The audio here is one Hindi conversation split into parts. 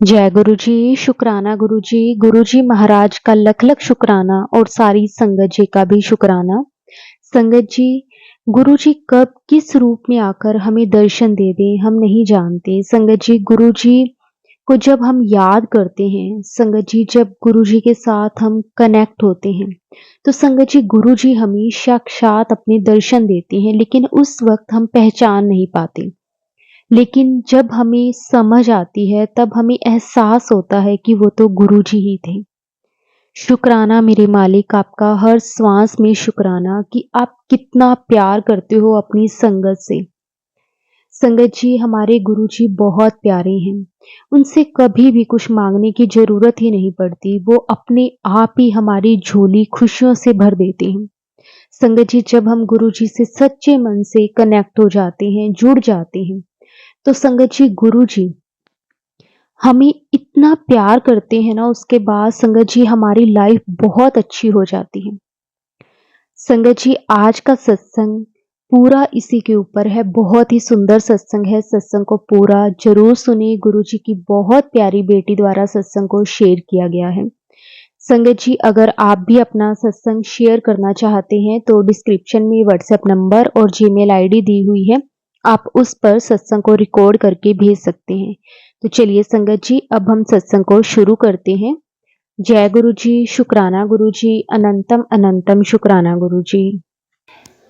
जय गुरु जी, शुक्राना गुरु जी। गुरु जी महाराज का लख लख शुक्राना और सारी संगत जी का भी शुक्राना। संगत जी, गुरु जी कब किस रूप में आकर हमें दर्शन दे दें हम नहीं जानते। संगत जी, गुरु जी को जब हम याद करते हैं, संगत जी जब गुरु जी के साथ हम कनेक्ट होते हैं, तो संगत जी गुरु जी हमें साक्षात अपने दर्शन देते हैं, लेकिन उस वक्त हम पहचान नहीं पाते। लेकिन जब हमें समझ आती है, तब हमें एहसास होता है कि वो तो गुरु जी ही थे। शुक्राना मेरे मालिक, आपका हर श्वास में शुक्राना कि आप कितना प्यार करते हो अपनी संगत से। संगत जी, हमारे गुरु जी बहुत प्यारे हैं। उनसे कभी भी कुछ मांगने की जरूरत ही नहीं पड़ती। वो अपने आप ही हमारी झोली खुशियों से भर देते हैं। संगत जी, जब हम गुरु जी से सच्चे मन से कनेक्ट हो जाते हैं, जुड़ जाते हैं, तो संगत जी गुरु जी हमें इतना प्यार करते हैं ना, उसके बाद संगत जी हमारी लाइफ बहुत अच्छी हो जाती है। संगत जी, आज का सत्संग पूरा इसी के ऊपर है। बहुत ही सुंदर सत्संग है। सत्संग को पूरा जरूर सुनिए। गुरु जी की बहुत प्यारी बेटी द्वारा सत्संग को शेयर किया गया है। संगत जी, अगर आप भी अपना सत्संग शेयर करना चाहते हैं तो डिस्क्रिप्शन में व्हाट्सएप नंबर और जीमेल आईडी दी हुई है। आप उस पर सत्संग को रिकॉर्ड करके भेज सकते हैं। तो चलिए संगत जी, अब हम सत्संग को शुरू करते हैं। जय गुरु जी, शुक्राना गुरु जी, अनंतम अनंतम शुक्राना गुरु जी।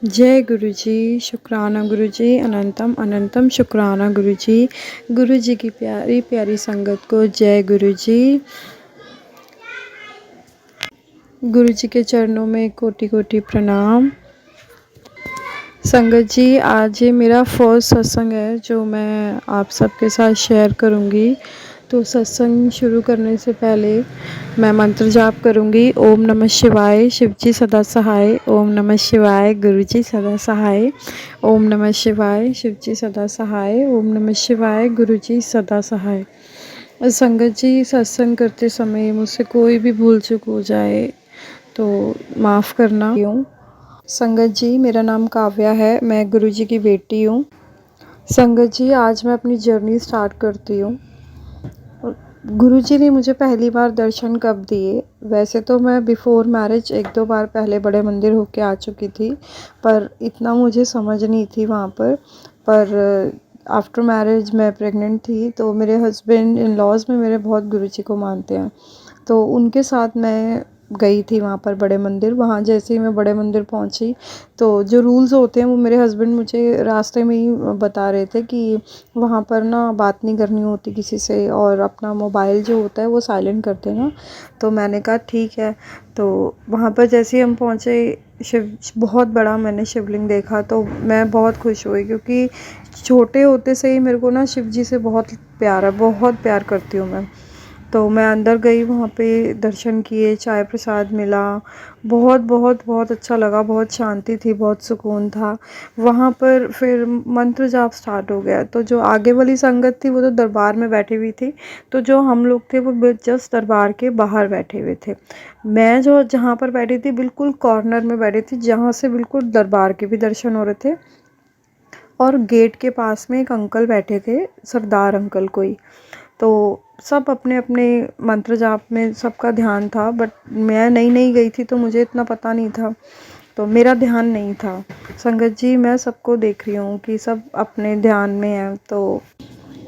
जय गुरु जी, शुक्राना गुरु जी, अनंतम अनंतम शुक्राना गुरु जी। गुरु जी की प्यारी प्यारी संगत को जय गुरु जी। गुरु जी के चरणों में कोटि कोटि प्रणाम। संगत जी, आज ये मेरा फर्स्ट सत्संग है जो मैं आप सबके साथ शेयर करूँगी। तो सत्संग शुरू करने से पहले मैं मंत्र जाप करूँगी। ओम नमः शिवाय, शिव जी सदा सहाय। ओम नमः शिवाय, गुरु जी सदा सहाय। ओम नमः शिवाय, शिव जी सदा सहाय। ओम नमः शिवाय, गुरु जी सदा सहाय। संगत जी, सत्संग करते समय मुझसे कोई भी भूल चूक हो जाए तो माफ़ करना। संगत जी, मेरा नाम काव्या है, मैं गुरु जी की बेटी हूँ। संगत जी, आज मैं अपनी जर्नी स्टार्ट करती हूँ। गुरु जी ने मुझे पहली बार दर्शन कब दिए? वैसे तो मैं बिफ़ोर मैरिज 1-2 बार पहले बड़े मंदिर होके आ चुकी थी, पर इतना मुझे समझ नहीं थी वहाँ पर आफ्टर मैरिज मैं प्रेग्नेंट थी, तो मेरे हस्बैंड इन लॉज़ में मेरे बहुत गुरु जी को मानते हैं। तो उनके साथ मैं गई थी वहाँ पर बड़े मंदिर। वहाँ जैसे ही मैं बड़े मंदिर पहुँची, तो जो रूल्स होते हैं वो मेरे हस्बैंड मुझे रास्ते में ही बता रहे थे कि वहाँ पर ना बात नहीं करनी होती किसी से, और अपना मोबाइल जो होता है वो साइलेंट कर देना। तो मैंने कहा ठीक है। तो वहाँ पर जैसे ही हम पहुँचे, बहुत बड़ा मैंने शिवलिंग देखा, तो मैं बहुत खुश हुई, क्योंकि छोटे होते से ही मेरे को ना शिव जी से बहुत प्यार है, बहुत प्यार करती हूँ मैं। तो मैं अंदर गई, वहाँ पे दर्शन किए, चाय प्रसाद मिला, बहुत बहुत बहुत अच्छा लगा, बहुत शांति थी, बहुत सुकून था। वहाँ पर फिर मंत्र जाप स्टार्ट हो गया। तो जो आगे वाली संगत थी वो तो दरबार में बैठी हुई थी, तो जो हम लोग थे वो जस्ट दरबार के बाहर बैठे हुए थे। मैं जो जहाँ पर बैठी थी बिल्कुल कॉर्नर में बैठी थी, जहाँ से बिल्कुल दरबार के भी दर्शन हो रहे थे। और गेट के पास में एक अंकल बैठे थे, सरदार अंकल कोई। तो सब अपने अपने मंत्र जाप में सबका ध्यान था, बट मैं नई नई गई थी तो मुझे इतना पता नहीं था, तो मेरा ध्यान नहीं था। संगत जी, मैं सबको देख रही हूँ कि सब अपने ध्यान में हैं।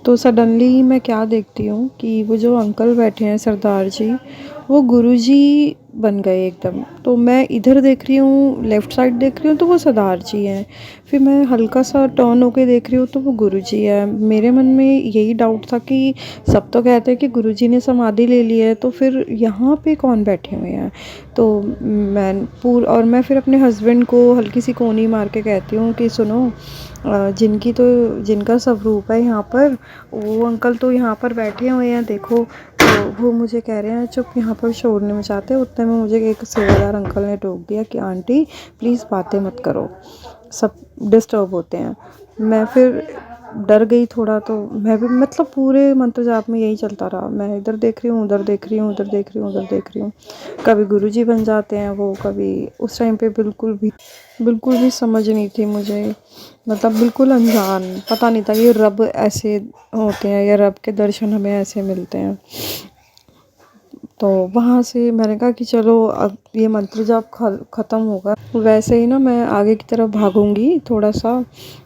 तो सडनली मैं क्या देखती हूँ कि वो जो अंकल बैठे हैं सरदार जी, वो गुरुजी बन गए एकदम। तो मैं इधर देख रही हूँ, लेफ़्ट साइड देख रही हूँ तो वो सरदार जी हैं। फिर मैं हल्का सा टर्न होके देख रही हूँ तो वो गुरुजी है। मेरे मन में यही डाउट था कि सब तो कहते हैं कि गुरुजी ने समाधि ले ली है, तो फिर यहाँ पे कौन बैठे हुए हैं? तो मैं फिर अपने हस्बैंड को हल्की सी कोनी मार के कहती हूँ कि सुनो, जिनका स्वरूप है यहाँ पर, वो अंकल तो यहाँ पर बैठे हुए हैं, देखो। तो वो मुझे कह रहे हैं चुप, यहाँ पर शोर नहीं मचाते। उतने में मुझे एक सेवादार अंकल ने टोक दिया कि आंटी प्लीज़ बातें मत करो, सब डिस्टर्ब होते हैं। मैं फिर डर गई थोड़ा, तो मैं भी मतलब पूरे मंत्र जाप में यही चलता रहा, मैं इधर देख रही हूँ, उधर देख रही हूँ, उधर देख रही हूँ, उधर देख रही हूँ। कभी गुरुजी बन जाते हैं वो, कभी उस टाइम पे बिल्कुल भी समझ नहीं थी मुझे, मतलब बिल्कुल अनजान, पता नहीं था ये रब ऐसे होते हैं या रब के दर्शन हमें ऐसे मिलते हैं। तो वहाँ से मैंने कहा कि चलो अब ये मंत्र जाप ख़त्म होगा, वैसे ही ना मैं आगे की तरफ भागूंगी थोड़ा सा,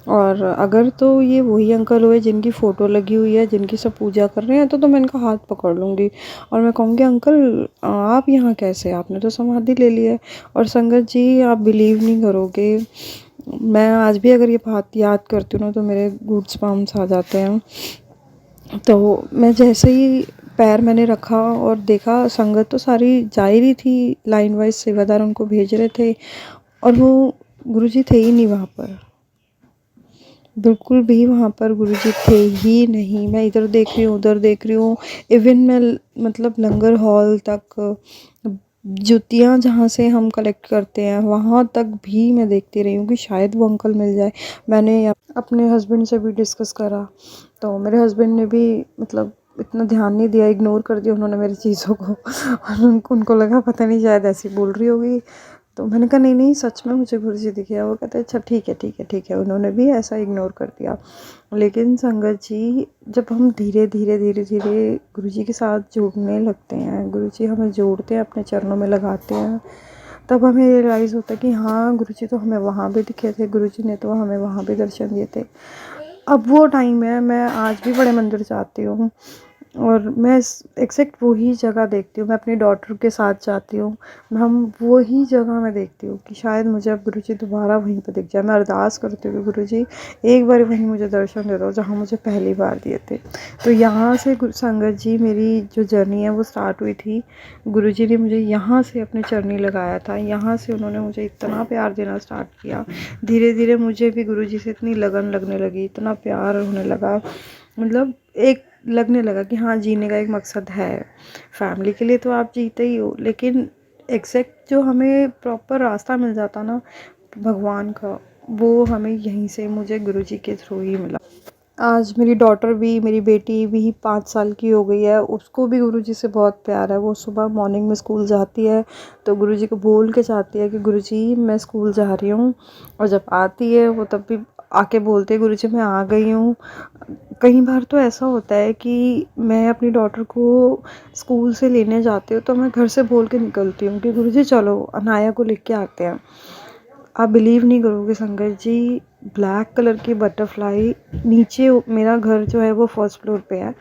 और अगर तो ये वही अंकल हुए जिनकी फ़ोटो लगी हुई है, जिनकी सब पूजा कर रहे हैं, तो मैं इनका हाथ पकड़ लूँगी और मैं कहूँगी अंकल आप यहाँ कैसे, आपने तो समाधि ले ली है। और संगत जी आप बिलीव नहीं करोगे, मैं आज भी अगर ये बात याद करती हूँ ना तो मेरे गूड्स बम्स आ जाते हैं। तो मैं जैसे ही पैर मैंने रखा और देखा, संगत तो सारी जा ही रही थी, लाइन वाइज सेवादार उनको भेज रहे थे और वो गुरुजी थे ही नहीं वहाँ पर, बिल्कुल भी वहाँ पर गुरुजी थे ही नहीं। मैं इधर देख रही हूँ, उधर देख रही हूँ, इवन मैं मतलब लंगर हॉल तक, जुतियाँ जहाँ से हम कलेक्ट करते हैं वहाँ तक भी मैं देखती रही हूँ कि शायद वो अंकल मिल जाए। मैंने अपने हस्बैंड से भी डिस्कस करा, तो मेरे हस्बैंड ने भी मतलब इतना ध्यान नहीं दिया, इग्नोर कर दिया उन्होंने मेरी चीज़ों को और उनको लगा पता नहीं शायद ऐसी बोल रही होगी। तो मैंने कहा नहीं नहीं सच में मुझे गुरुजी दिखे। वो कहते अच्छा ठीक है ठीक है ठीक है, उन्होंने भी ऐसा इग्नोर कर दिया। लेकिन संगत जी जब हम धीरे धीरे धीरे धीरे गुरुजी के साथ जुड़ने लगते हैं, गुरुजी हमें जोड़ते हैं, अपने चरणों में लगाते हैं, तब हमें रियलाइज़ होता है कि हाँ गुरुजी तो हमें वहाँ भी दिखे थे, गुरुजी ने तो हमें वहाँ भी दर्शन दिए थे। अब वो टाइम है, मैं आज भी बड़े मंदिर जाती हूँ और मैं एग्जैक्ट वही जगह देखती हूँ, मैं अपनी डॉटर के साथ जाती हूँ, हम वही जगह मैं देखती हूँ कि शायद मुझे अब गुरुजी दोबारा वहीं पर दिख जाए। मैं अरदास करती हूँ कि गुरुजी एक बार वहीं मुझे दर्शन दे दो जहाँ मुझे पहली बार दिए थे। तो यहाँ से संगत जी मेरी जो जर्नी है वो स्टार्ट हुई थी, गुरुजी ने मुझे यहाँ से अपने चरनी लगाया था, यहाँ से उन्होंने मुझे इतना प्यार देना स्टार्ट किया। धीरे धीरे मुझे भी गुरुजी से इतनी लगन लगने लगी, इतना प्यार होने लगा, मतलब एक लगने लगा कि हाँ जीने का एक मकसद है। फैमिली के लिए तो आप जीते ही हो, लेकिन एग्जैक्ट जो हमें प्रॉपर रास्ता मिल जाता ना भगवान का, वो हमें यहीं से मुझे गुरुजी के थ्रू ही मिला। आज मेरी डॉटर भी, मेरी बेटी भी 5 साल की हो गई है, उसको भी गुरुजी से बहुत प्यार है। वो सुबह मॉर्निंग में स्कूल जाती है तो गुरुजी को बोल के जाती है कि गुरुजी मैं स्कूल जा रही हूँ, और जब आती है वो तब भी आके बोलते हैं गुरुजी मैं आ गई हूँ। कई बार तो ऐसा होता है कि मैं अपनी डॉटर को स्कूल से लेने जाती हूँ तो मैं घर से बोल के निकलती हूँ कि गुरुजी चलो अनाया को लेके आते हैं। आप बिलीव नहीं करोगे संगत जी, ब्लैक कलर की बटरफ्लाई नीचे, मेरा घर जो है वो फर्स्ट फ्लोर पे है,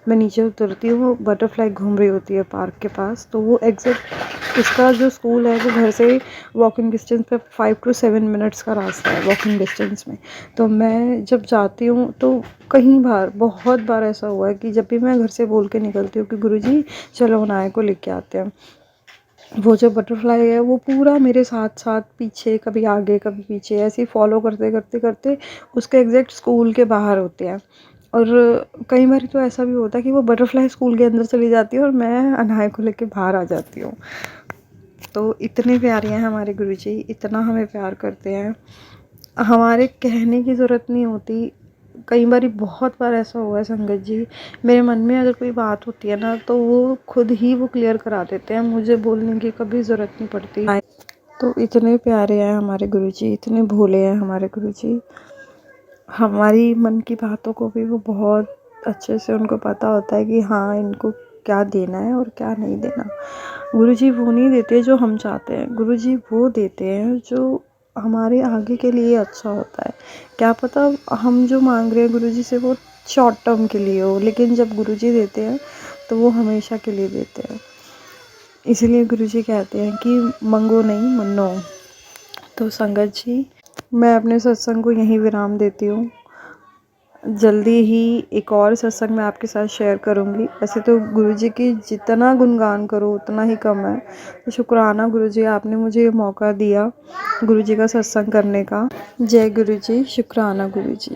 मैं नीचे उतरती हूँ, वो बटरफ्लाई घूम रही होती है पार्क के पास। तो वो एग्जैक्ट इसका जो स्कूल है वो घर से वॉकिंग डिस्टेंस पे 5 to 7 मिनट्स का रास्ता है वॉकिंग डिस्टेंस में। तो मैं जब जाती हूँ तो कई बार, बहुत बार ऐसा हुआ है कि जब भी मैं घर से बोल के निकलती हूँ कि गुरुजी चलो अनाया को लेके आते हैं, वो जो बटरफ्लाई है वो पूरा मेरे साथ साथ पीछे, कभी आगे कभी पीछे, ऐसे ही फॉलो करते करते करते उसके एग्जैक्ट स्कूल के बाहर होते हैं। और कई बार तो ऐसा भी होता है कि वो बटरफ्लाई स्कूल के अंदर चली जाती है और मैं अनाया को लेके बाहर आ जाती हूँ। तो इतने प्यारे हैं हमारे गुरुजी, इतना हमें प्यार करते हैं, हमारे कहने की ज़रूरत नहीं होती। कई बार, बहुत बार ऐसा हुआ है संगत जी, मेरे मन में अगर कोई बात होती है ना तो वो खुद ही वो क्लियर करा देते हैं, मुझे बोलने की कभी ज़रूरत नहीं पड़ती। तो इतने प्यारे हैं हमारे गुरुजी, इतने भोले हैं हमारे गुरुजी, हमारी मन की बातों को भी वो बहुत अच्छे से उनको पता होता है कि हाँ इनको क्या देना है और क्या नहीं देना। गुरुजी वो नहीं देते जो हम चाहते हैं, गुरुजी वो देते हैं जो हमारे आगे के लिए अच्छा होता है। क्या पता हम जो मांग रहे हैं गुरुजी से वो शॉर्ट टर्म के लिए हो, लेकिन जब गुरुजी देते हैं तो वो हमेशा के लिए देते हैं। इसीलिए गुरुजी कहते हैं कि मंगो नहीं मनो। तो संगत जी मैं अपने सत्संग को यहीं विराम देती हूँ, जल्दी ही एक और सत्संग मैं आपके साथ शेयर करूँगी। वैसे तो गुरुजी की जितना गुणगान करो उतना ही कम है। तो शुक्राना गुरुजी, आपने मुझे ये मौका दिया गुरुजी का सत्संग करने का। जय गुरुजी, शुक्राना गुरुजी।